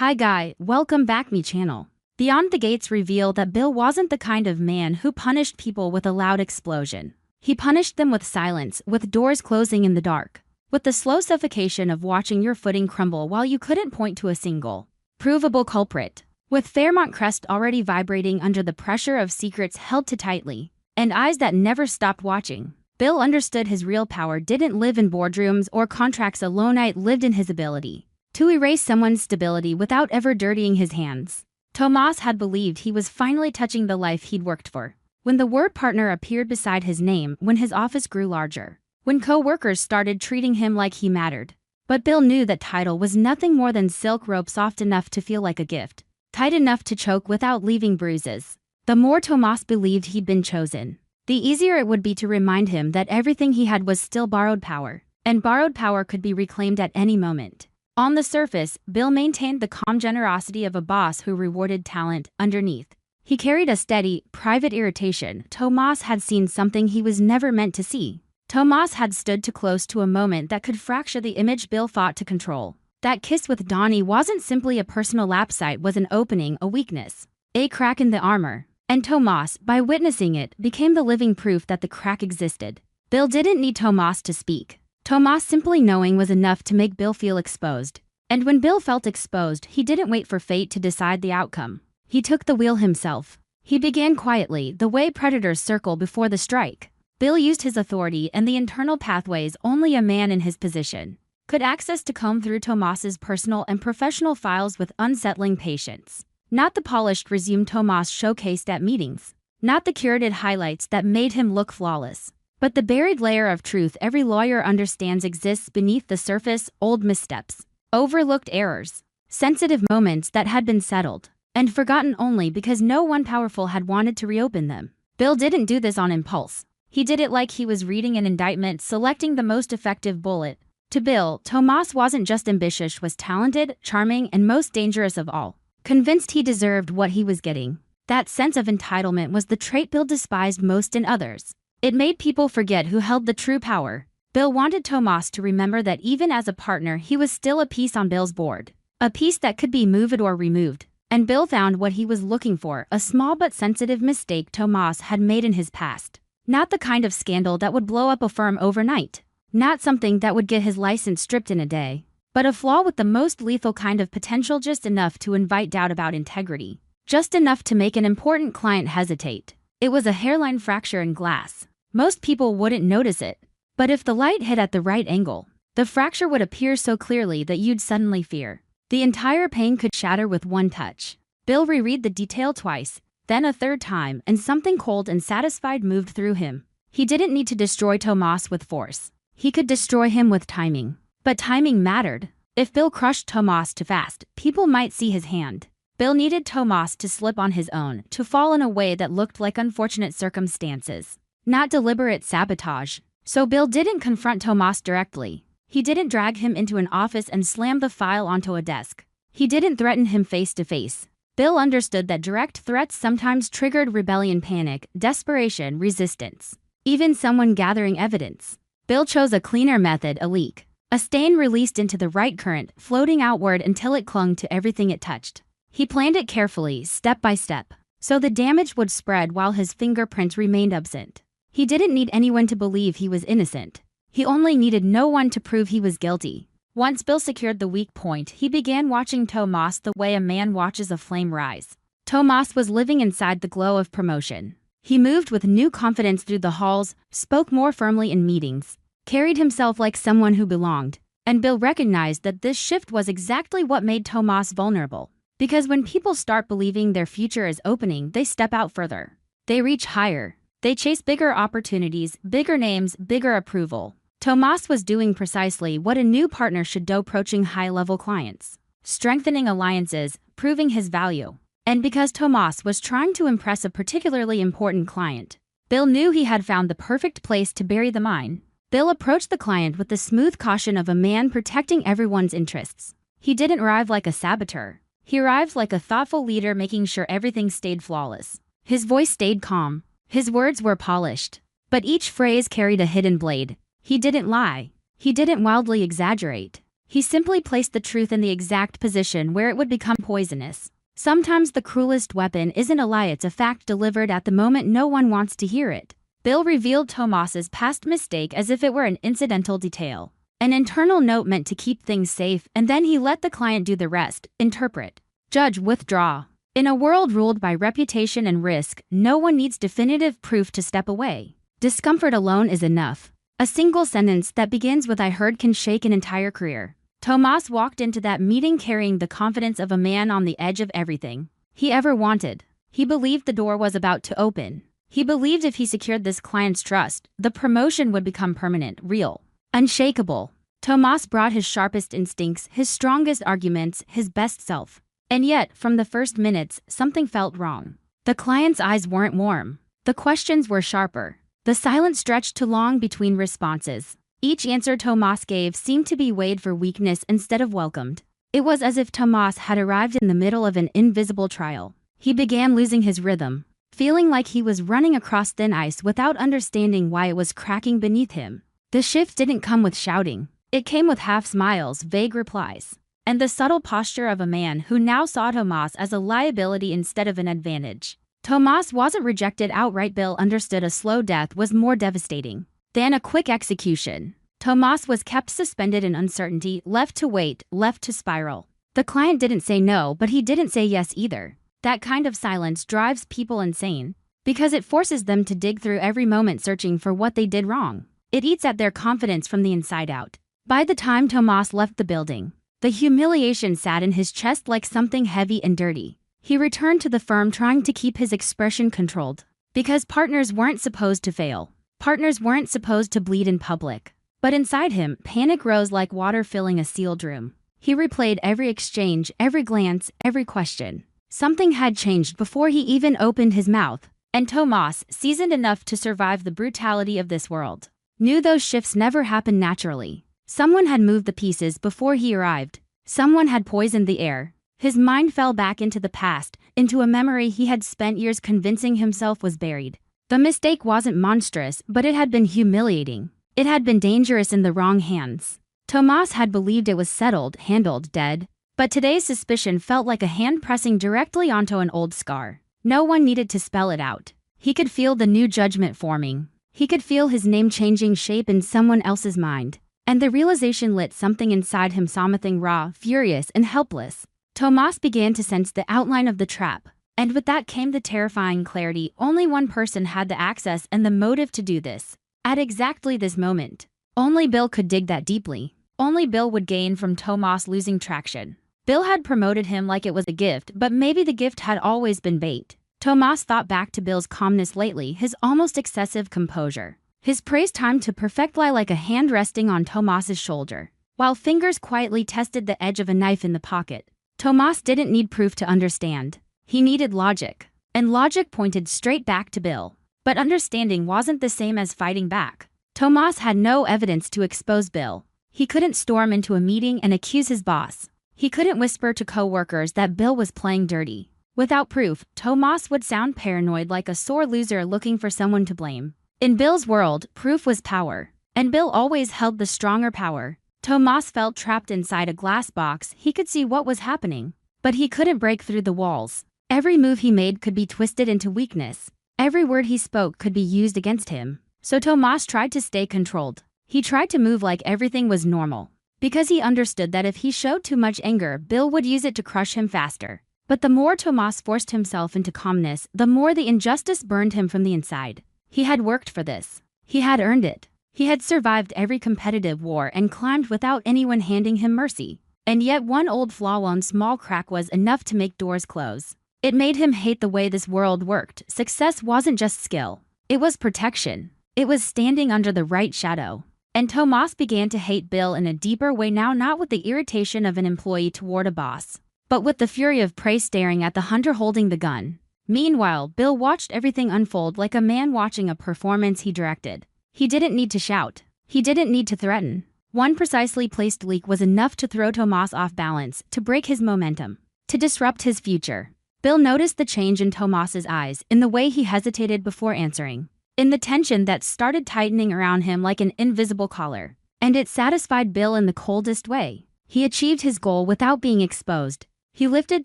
Hi guy, welcome back me channel. Beyond the Gates reveal that Bill wasn't the kind of man who punished people with a loud explosion. He punished them with silence, with doors closing in the dark, with the slow suffocation of watching your footing crumble while you couldn't point to a single, provable culprit. With Fairmont Crest already vibrating under the pressure of secrets held too tightly, and eyes that never stopped watching, Bill understood his real power didn't live in boardrooms or contracts alone, it lived in his ability to erase someone's stability without ever dirtying his hands. Tomas had believed he was finally touching the life he'd worked for. When the word partner appeared beside his name, when his office grew larger, when coworkers started treating him like he mattered. But Bill knew that title was nothing more than silk rope soft enough to feel like a gift, tight enough to choke without leaving bruises. The more Tomas believed he'd been chosen, the easier it would be to remind him that everything he had was still borrowed power, and borrowed power could be reclaimed at any moment. On the surface, Bill maintained the calm generosity of a boss who rewarded talent. Underneath, he carried a steady, private irritation. Tomas had seen something he was never meant to see. Tomas had stood too close to a moment that could fracture the image Bill fought to control. That kiss with Dani wasn't simply a personal lapse, it was an opening, a weakness, a crack in the armor. And Tomas, by witnessing it, became the living proof that the crack existed. Bill didn't need Tomas to speak. Tomas simply knowing was enough to make Bill feel exposed. And when Bill felt exposed, he didn't wait for fate to decide the outcome. He took the wheel himself. He began quietly, the way predators circle before the strike. Bill used his authority and the internal pathways only a man in his position could access to comb through Tomas's personal and professional files with unsettling patience. Not the polished resume Tomas showcased at meetings, not the curated highlights that made him look flawless, but the buried layer of truth every lawyer understands exists beneath the surface, old missteps, overlooked errors, sensitive moments that had been settled and forgotten only because no one powerful had wanted to reopen them. Bill didn't do this on impulse. He did it like he was reading an indictment, selecting the most effective bullet. To Bill, Tomas wasn't just ambitious, was talented, charming, and most dangerous of all, convinced he deserved what he was getting. That sense of entitlement was the trait Bill despised most in others. It made people forget who held the true power. Bill wanted Tomas to remember that even as a partner, he was still a piece on Bill's board, a piece that could be moved or removed. And Bill found what he was looking for, a small but sensitive mistake Tomas had made in his past. Not the kind of scandal that would blow up a firm overnight, not something that would get his license stripped in a day, but a flaw with the most lethal kind of potential, just enough to invite doubt about integrity, just enough to make an important client hesitate. It was a hairline fracture in glass. Most people wouldn't notice it, but if the light hit at the right angle, the fracture would appear so clearly that you'd suddenly fear the entire pane could shatter with one touch. Bill reread the detail twice, then a third time, and something cold and satisfied moved through him. He didn't need to destroy Tomas with force. He could destroy him with timing. But timing mattered. If Bill crushed Tomas too fast, people might see his hand. Bill needed Tomas to slip on his own, to fall in a way that looked like unfortunate circumstances, not deliberate sabotage. So Bill didn't confront Tomas directly. He didn't drag him into an office and slam the file onto a desk. He didn't threaten him face to face. Bill understood that direct threats sometimes triggered rebellion, panic, desperation, resistance, even someone gathering evidence. Bill chose a cleaner method, a leak, a stain released into the right current, floating outward until it clung to everything it touched. He planned it carefully, step by step, so the damage would spread while his fingerprints remained absent. He didn't need anyone to believe he was innocent. He only needed no one to prove he was guilty. Once Bill secured the weak point, he began watching Tomas the way a man watches a flame rise. Tomas was living inside the glow of promotion. He moved with new confidence through the halls, spoke more firmly in meetings, carried himself like someone who belonged. And Bill recognized that this shift was exactly what made Tomas vulnerable. Because when people start believing their future is opening, they step out further. They reach higher. They chase bigger opportunities, bigger names, bigger approval. Tomas was doing precisely what a new partner should do, approaching high-level clients, strengthening alliances, proving his value. And because Tomas was trying to impress a particularly important client, Bill knew he had found the perfect place to bury the mine. Bill approached the client with the smooth caution of a man protecting everyone's interests. He didn't arrive like a saboteur. He arrived like a thoughtful leader, making sure everything stayed flawless. His voice stayed calm. His words were polished. But each phrase carried a hidden blade. He didn't lie. He didn't wildly exaggerate. He simply placed the truth in the exact position where it would become poisonous. Sometimes the cruelest weapon isn't a lie, it's a fact delivered at the moment no one wants to hear it. Bill revealed Tomas's past mistake as if it were an incidental detail, an internal note meant to keep things safe, and then he let the client do the rest, interpret, judge, withdraw. In a world ruled by reputation and risk, no one needs definitive proof to step away. Discomfort alone is enough. A single sentence that begins with "I heard" can shake an entire career. Tomas walked into that meeting carrying the confidence of a man on the edge of everything he ever wanted. He believed the door was about to open. He believed if he secured this client's trust, the promotion would become permanent, real, unshakable. Tomas brought his sharpest instincts, his strongest arguments, his best self. And yet, from the first minutes, something felt wrong. The client's eyes weren't warm. The questions were sharper. The silence stretched too long between responses. Each answer Tomas gave seemed to be weighed for weakness instead of welcomed. It was as if Tomas had arrived in the middle of an invisible trial. He began losing his rhythm, feeling like he was running across thin ice without understanding why it was cracking beneath him. The shift didn't come with shouting. It came with half smiles, vague replies, and the subtle posture of a man who now saw Tomas as a liability instead of an advantage. Tomas wasn't rejected outright. Bill understood a slow death was more devastating than a quick execution. Tomas was kept suspended in uncertainty, left to wait, left to spiral. The client didn't say no, but he didn't say yes either. That kind of silence drives people insane, because it forces them to dig through every moment searching for what they did wrong. It eats at their confidence from the inside out. By the time Tomas left the building, the humiliation sat in his chest like something heavy and dirty. He returned to the firm trying to keep his expression controlled, because partners weren't supposed to fail. Partners weren't supposed to bleed in public. But inside him, panic rose like water filling a sealed room. He replayed every exchange, every glance, every question. Something had changed before he even opened his mouth. And Tomas, seasoned enough to survive the brutality of this world, knew those shifts never happened naturally. Someone had moved the pieces before he arrived. Someone had poisoned the air. His mind fell back into the past, into a memory he had spent years convincing himself was buried. The mistake wasn't monstrous, but it had been humiliating. It had been dangerous in the wrong hands. Tomas had believed it was settled, handled, dead. But today's suspicion felt like a hand pressing directly onto an old scar. No one needed to spell it out. He could feel the new judgment forming. He could feel his name changing shape in someone else's mind. And the realization lit something inside him, something raw, furious, and helpless. Tomas began to sense the outline of the trap. And with that came the terrifying clarity: only one person had the access and the motive to do this. At exactly this moment, only Bill could dig that deeply. Only Bill would gain from Tomas losing traction. Bill had promoted him like it was a gift, but maybe the gift had always been bait. Tomas thought back to Bill's calmness lately, his almost excessive composure. His praise timed to perfect lie like a hand resting on Tomas's shoulder, while fingers quietly tested the edge of a knife in the pocket. Tomas didn't need proof to understand. He needed logic. And logic pointed straight back to Bill. But understanding wasn't the same as fighting back. Tomas had no evidence to expose Bill. He couldn't storm into a meeting and accuse his boss. He couldn't whisper to coworkers that Bill was playing dirty. Without proof, Tomas would sound paranoid, like a sore loser looking for someone to blame. In Bill's world, proof was power. And Bill always held the stronger power. Tomas felt trapped inside a glass box. He could see what was happening, but he couldn't break through the walls. Every move he made could be twisted into weakness. Every word he spoke could be used against him. So Tomas tried to stay controlled. He tried to move like everything was normal, because he understood that if he showed too much anger, Bill would use it to crush him faster. But the more Tomas forced himself into calmness, the more the injustice burned him from the inside. He had worked for this. He had earned it. He had survived every competitive war and climbed without anyone handing him mercy. And yet one old flaw, one small crack, was enough to make doors close. It made him hate the way this world worked. Success wasn't just skill. It was protection. It was standing under the right shadow. And Tomas began to hate Bill in a deeper way now, not with the irritation of an employee toward a boss, but with the fury of prey staring at the hunter holding the gun. Meanwhile, Bill watched everything unfold like a man watching a performance he directed. He didn't need to shout. He didn't need to threaten. One precisely placed leak was enough to throw Tomas off balance, to break his momentum, to disrupt his future. Bill noticed the change in Tomas's eyes, in the way he hesitated before answering, in the tension that started tightening around him like an invisible collar. And it satisfied Bill in the coldest way. He achieved his goal without being exposed. He lifted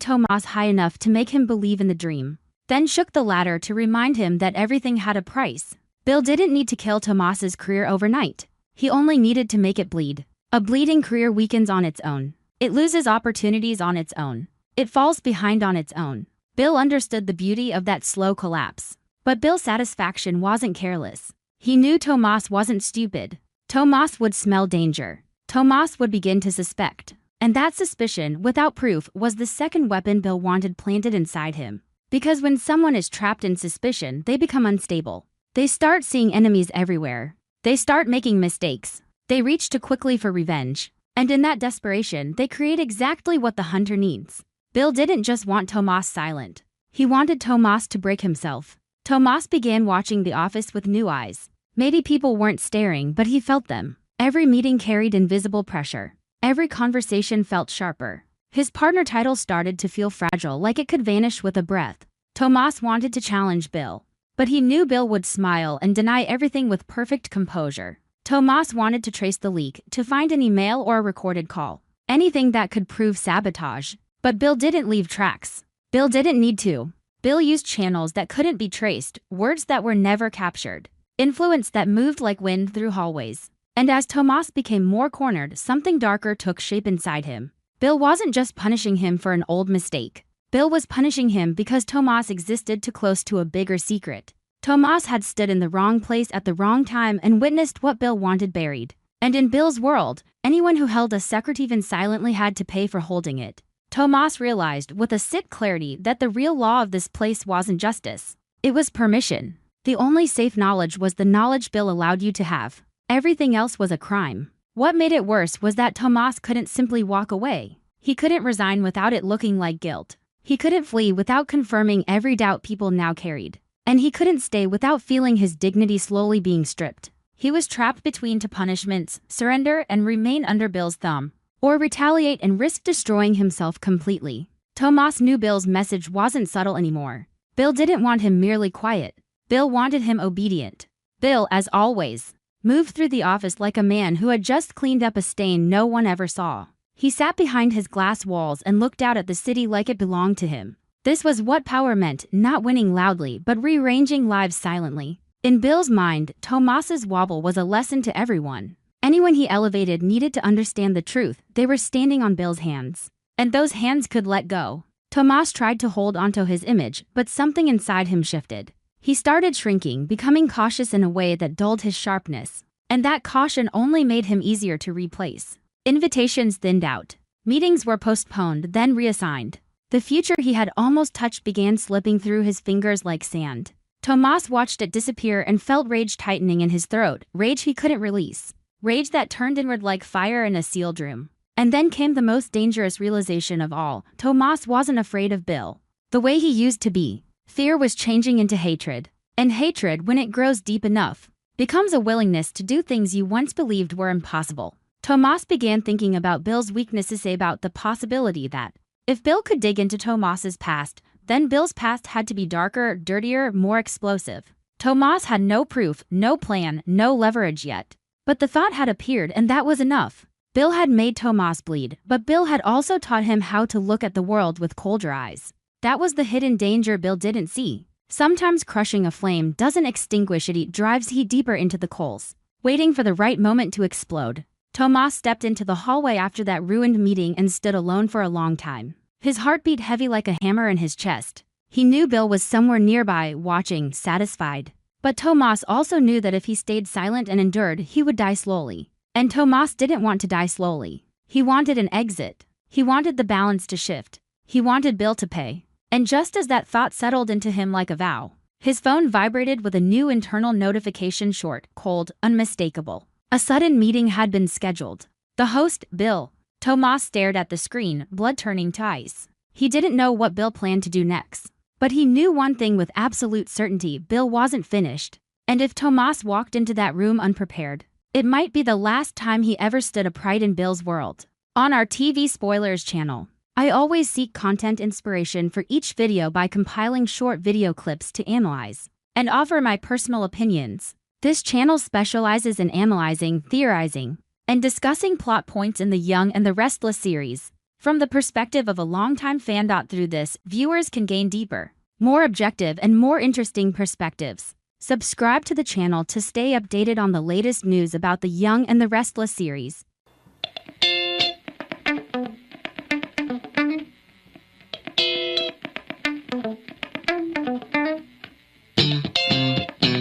Tomas high enough to make him believe in the dream, then shook the ladder to remind him that everything had a price. Bill didn't need to kill Tomas's career overnight. He only needed to make it bleed. A bleeding career weakens on its own. It loses opportunities on its own. It falls behind on its own. Bill understood the beauty of that slow collapse. But Bill's satisfaction wasn't careless. He knew Tomas wasn't stupid. Tomas would smell danger. Tomas would begin to suspect. And that suspicion, without proof, was the second weapon Bill wanted planted inside him. Because when someone is trapped in suspicion, they become unstable. They start seeing enemies everywhere. They start making mistakes. They reach too quickly for revenge. And in that desperation, they create exactly what the hunter needs. Bill didn't just want Tomas silent. He wanted Tomas to break himself. Tomas began watching The Office with new eyes. Maybe people weren't staring, but he felt them. Every meeting carried invisible pressure. Every conversation felt sharper. His partner title started to feel fragile, like it could vanish with a breath. Tomas wanted to challenge Bill. But he knew Bill would smile and deny everything with perfect composure. Tomas wanted to trace the leak, to find an email or a recorded call. Anything that could prove sabotage. But Bill didn't leave tracks. Bill didn't need to. Bill used channels that couldn't be traced, words that were never captured, influence that moved like wind through hallways. And as Tomas became more cornered, something darker took shape inside him. Bill wasn't just punishing him for an old mistake. Bill was punishing him because Tomas existed too close to a bigger secret. Tomas had stood in the wrong place at the wrong time and witnessed what Bill wanted buried. And in Bill's world, anyone who held a secret even silently had to pay for holding it. Tomas realized with a sick clarity that the real law of this place wasn't justice. It was permission. The only safe knowledge was the knowledge Bill allowed you to have. Everything else was a crime. What made it worse was that Tomas couldn't simply walk away. He couldn't resign without it looking like guilt. He couldn't flee without confirming every doubt people now carried. And he couldn't stay without feeling his dignity slowly being stripped. He was trapped between two punishments: surrender and remain under Bill's thumb, or retaliate and risk destroying himself completely. Tomas knew Bill's message wasn't subtle anymore. Bill didn't want him merely quiet. Bill wanted him obedient. Bill, as always, moved through the office like a man who had just cleaned up a stain no one ever saw. He sat behind his glass walls and looked out at the city like it belonged to him. This was what power meant, not winning loudly, but rearranging lives silently. In Bill's mind, Tomas's wobble was a lesson to everyone. Anyone he elevated needed to understand the truth. They were standing on Bill's hands. And those hands could let go. Tomas tried to hold onto his image, but something inside him shifted. He started shrinking, becoming cautious in a way that dulled his sharpness. And that caution only made him easier to replace. Invitations thinned out. Meetings were postponed, then reassigned. The future he had almost touched began slipping through his fingers like sand. Tomas watched it disappear and felt rage tightening in his throat, rage he couldn't release. Rage that turned inward like fire in a sealed room. And then came the most dangerous realization of all. Tomas wasn't afraid of Bill the way he used to be. Fear was changing into hatred. And hatred, when it grows deep enough, becomes a willingness to do things you once believed were impossible. Tomas began thinking about Bill's weaknesses, about the possibility that if Bill could dig into Tomas's past, then Bill's past had to be darker, dirtier, more explosive. Tomas had no proof, no plan, no leverage yet. But the thought had appeared, and that was enough. Bill had made Tomas bleed, but Bill had also taught him how to look at the world with colder eyes. That was the hidden danger Bill didn't see. Sometimes crushing a flame doesn't extinguish it, it drives heat deeper into the coals, waiting for the right moment to explode. Tomas stepped into the hallway after that ruined meeting and stood alone for a long time. His heart beat heavy like a hammer in his chest. He knew Bill was somewhere nearby, watching, satisfied. But Tomas also knew that if he stayed silent and endured, he would die slowly. And Tomas didn't want to die slowly. He wanted an exit. He wanted the balance to shift. He wanted Bill to pay. And just as that thought settled into him like a vow, his phone vibrated with a new internal notification, short, cold, unmistakable. A sudden meeting had been scheduled. The host, Bill. Tomas stared at the screen, blood turning to ice. He didn't know what Bill planned to do next. But he knew one thing with absolute certainty: Bill wasn't finished. And if Tomas walked into that room unprepared, it might be the last time he ever stood upright in Bill's world. On our TV Spoilers channel, I always seek content inspiration for each video by compiling short video clips to analyze and offer my personal opinions. This channel specializes in analyzing, theorizing, and discussing plot points in the Young and the Restless series. From the perspective of a longtime fan. Through this, viewers can gain deeper, more objective, and more interesting perspectives. Subscribe to the channel to stay updated on the latest news about the Young and the Restless series.